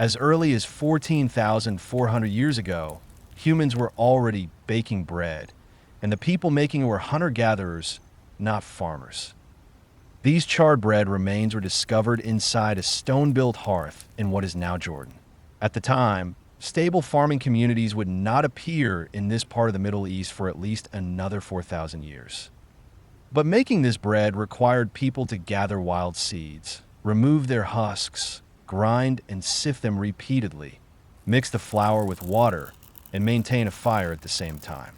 As early as 14,400 years ago, humans were already baking bread, and the people making it were hunter-gatherers, not farmers. These charred bread remains were discovered inside a stone-built hearth in what is now Jordan. At the time, stable farming communities would not appear in this part of the Middle East for at least another 4,000 years. But making this bread required people to gather wild seeds, remove their husks, grind and sift them repeatedly, mix the flour with water, and maintain a fire at the same time.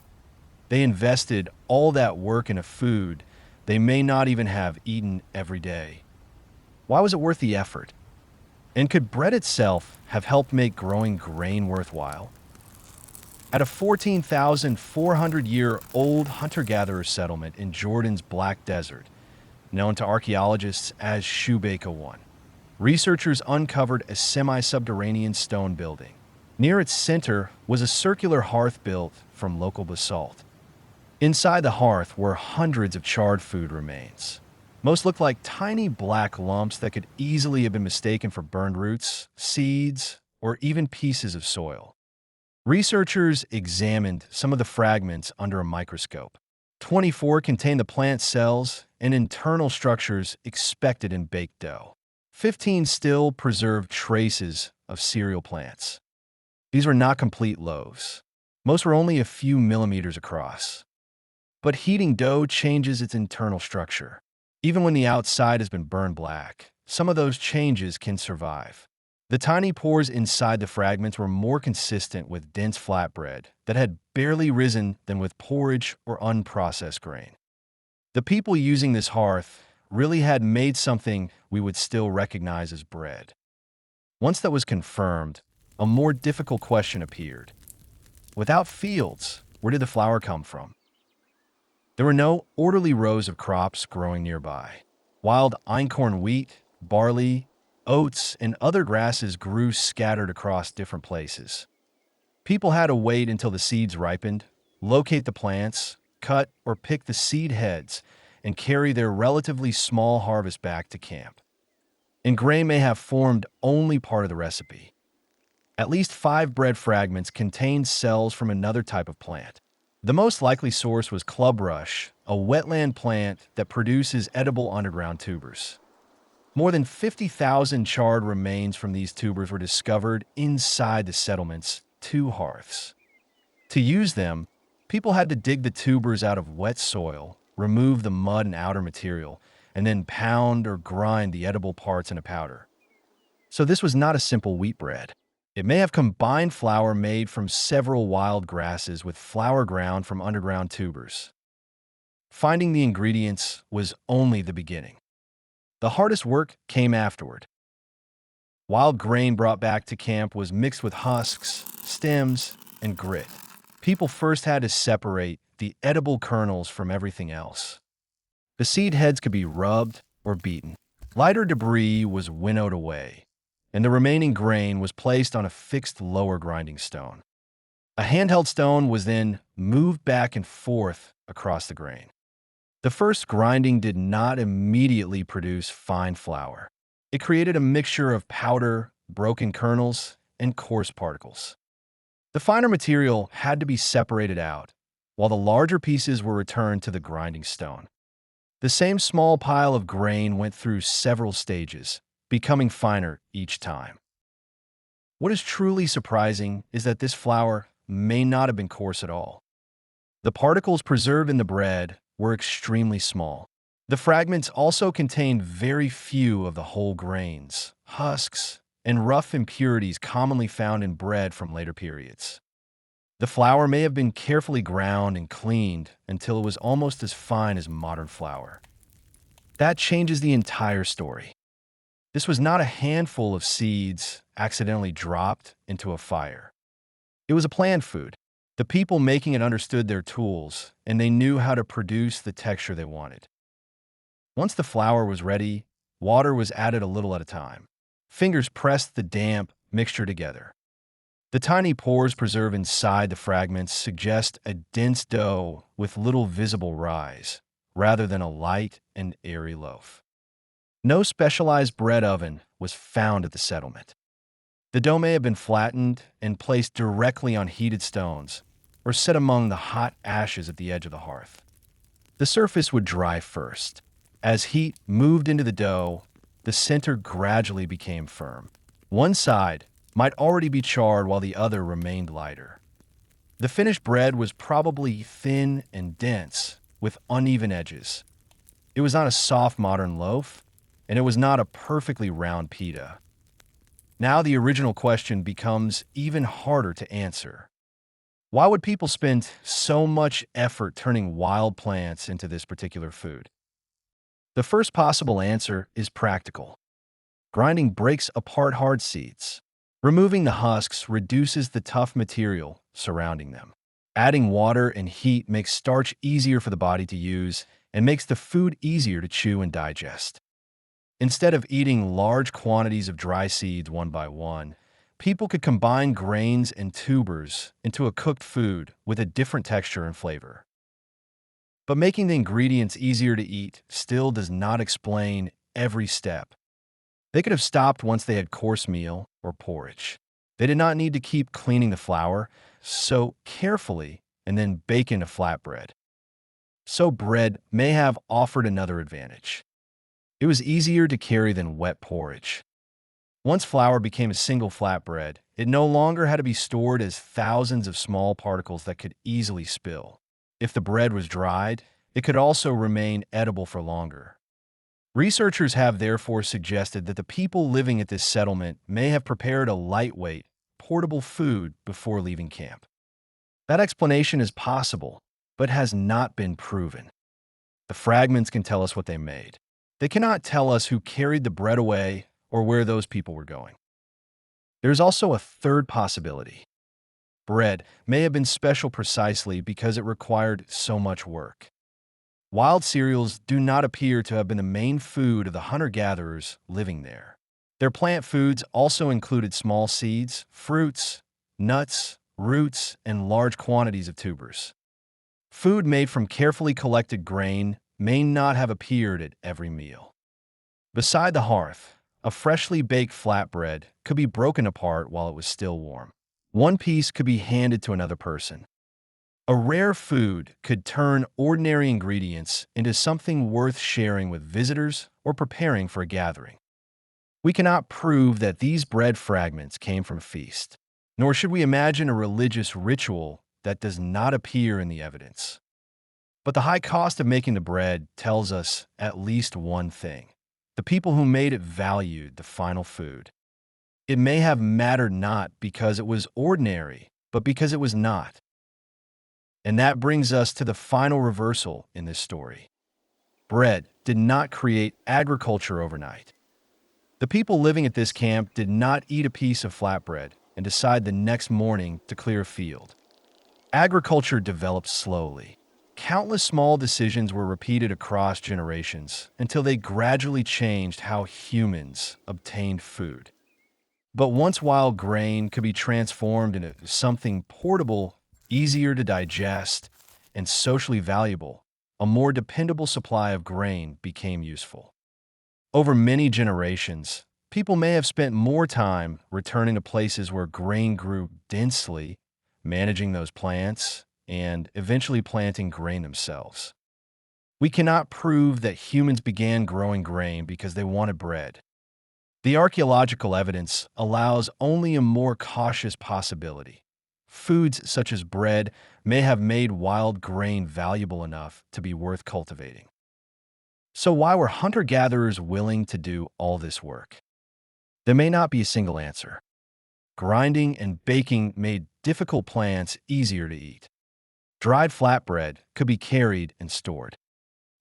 They invested all that work in a food they may not even have eaten every day. Why was it worth the effort? And could bread itself have helped make growing grain worthwhile? At a 14,400-year-old hunter-gatherer settlement in Jordan's Black Desert, known to archaeologists as Shubayqa 1, researchers uncovered a semi-subterranean stone building. Near its center was a circular hearth built from local basalt. Inside the hearth were hundreds of charred food remains. Most looked like tiny black lumps that could easily have been mistaken for burned roots, seeds, or even pieces of soil. Researchers examined some of the fragments under a microscope. 24 contained the plant cells and internal structures expected in baked dough. 15 still preserved traces of cereal plants. These were not complete loaves. Most were only a few millimeters across. But heating dough changes its internal structure. Even when the outside has been burned black, some of those changes can survive. The tiny pores inside the fragments were more consistent with dense flatbread that had barely risen than with porridge or unprocessed grain. The people using this hearth really had made something we would still recognize as bread. Once that was confirmed, a more difficult question appeared. Without fields, where did the flour come from? There were no orderly rows of crops growing nearby. Wild einkorn wheat, barley, oats, and other grasses grew scattered across different places. People had to wait until the seeds ripened, locate the plants, cut or pick the seed heads, and carry their relatively small harvest back to camp. And grain may have formed only part of the recipe. At least 5 bread fragments contained cells from another type of plant. The most likely source was clubrush, a wetland plant that produces edible underground tubers. More than 50,000 charred remains from these tubers were discovered inside the settlement's 2 hearths. To use them, people had to dig the tubers out of wet soil, remove the mud and outer material, and then pound or grind the edible parts into powder. So this was not a simple wheat bread. It may have combined flour made from several wild grasses with flour ground from underground tubers. Finding the ingredients was only the beginning. The hardest work came afterward. Wild grain brought back to camp was mixed with husks, stems, and grit. People first had to separate the edible kernels from everything else. The seed heads could be rubbed or beaten. Lighter debris was winnowed away, and the remaining grain was placed on a fixed lower grinding stone. A handheld stone was then moved back and forth across the grain. The first grinding did not immediately produce fine flour. It created a mixture of powder, broken kernels, and coarse particles. The finer material had to be separated out, while the larger pieces were returned to the grinding stone. The same small pile of grain went through several stages, becoming finer each time. What is truly surprising is that this flour may not have been coarse at all. The particles preserved in the bread were extremely small. The fragments also contained very few of the whole grains, husks, and rough impurities commonly found in bread from later periods. The flour may have been carefully ground and cleaned until it was almost as fine as modern flour. That changes the entire story. This was not a handful of seeds accidentally dropped into a fire. It was a planned food. The people making it understood their tools, and they knew how to produce the texture they wanted. Once the flour was ready, water was added a little at a time. Fingers pressed the damp mixture together. The tiny pores preserved inside the fragments suggest a dense dough with little visible rise, rather than a light and airy loaf. No specialized bread oven was found at the settlement. The dough may have been flattened and placed directly on heated stones or set among the hot ashes at the edge of the hearth. The surface would dry first. As heat moved into the dough, the center gradually became firm. One side might already be charred while the other remained lighter. The finished bread was probably thin and dense, with uneven edges. It was not a soft modern loaf, and it was not a perfectly round pita. Now the original question becomes even harder to answer. Why would people spend so much effort turning wild plants into this particular food? The first possible answer is practical. Grinding breaks apart hard seeds. Removing the husks reduces the tough material surrounding them. Adding water and heat makes starch easier for the body to use and makes the food easier to chew and digest. Instead of eating large quantities of dry seeds one by one, people could combine grains and tubers into a cooked food with a different texture and flavor. But making the ingredients easier to eat still does not explain every step. They could have stopped once they had course meal or porridge. They did not need to keep cleaning the flour so carefully and then bake into flatbread. So bread may have offered another advantage. It was easier to carry than wet porridge. Once flour became a single flatbread, it no longer had to be stored as thousands of small particles that could easily spill. If the bread was dried, it could also remain edible for longer. Researchers have therefore suggested that the people living at this settlement may have prepared a lightweight, portable food before leaving camp. That explanation is possible, but has not been proven. The fragments can tell us what they made. They cannot tell us who carried the bread away or where those people were going. There's also a third possibility. Bread may have been special precisely because it required so much work. Wild cereals do not appear to have been the main food of the hunter-gatherers living there. Their plant foods also included small seeds, fruits, nuts, roots, and large quantities of tubers. Food made from carefully collected grain may not have appeared at every meal. Beside the hearth, a freshly baked flatbread could be broken apart while it was still warm. One piece could be handed to another person. A rare food could turn ordinary ingredients into something worth sharing with visitors or preparing for a gathering. We cannot prove that these bread fragments came from a feast, nor should we imagine a religious ritual that does not appear in the evidence. But the high cost of making the bread tells us at least one thing. The people who made it valued the final food. It may have mattered not because it was ordinary, but because it was not. And that brings us to the final reversal in this story. Bread did not create agriculture overnight. The people living at this camp did not eat a piece of flatbread and decide the next morning to clear a field. Agriculture developed slowly. Countless small decisions were repeated across generations until they gradually changed how humans obtained food. But once wild grain could be transformed into something portable, easier to digest, and socially valuable, a more dependable supply of grain became useful. Over many generations, people may have spent more time returning to places where grain grew densely, managing those plants, and eventually planting grain themselves. We cannot prove that humans began growing grain because they wanted bread. The archaeological evidence allows only a more cautious possibility. Foods such as bread may have made wild grain valuable enough to be worth cultivating. So why were hunter-gatherers willing to do all this work? There may not be a single answer. Grinding and baking made difficult plants easier to eat. Dried flatbread could be carried and stored.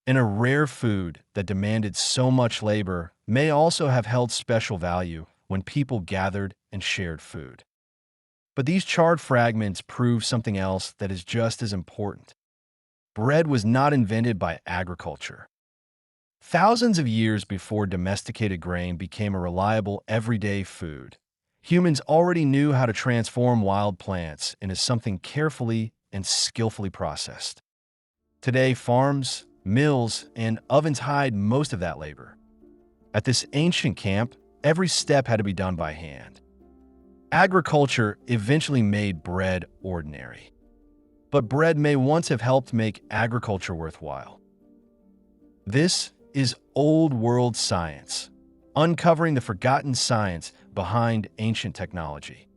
And a rare food that demanded so much labor may also have held special value when people gathered and shared food. But these charred fragments prove something else that is just as important. Bread was not invented by agriculture. Thousands of years before domesticated grain became a reliable everyday food, humans already knew how to transform wild plants into something carefully and skillfully processed. Today, farms, mills, and ovens hide most of that labor. At this ancient camp, every step had to be done by hand. Agriculture eventually made bread ordinary. But bread may once have helped make agriculture worthwhile. This is Old World Science, uncovering the forgotten science behind ancient technology.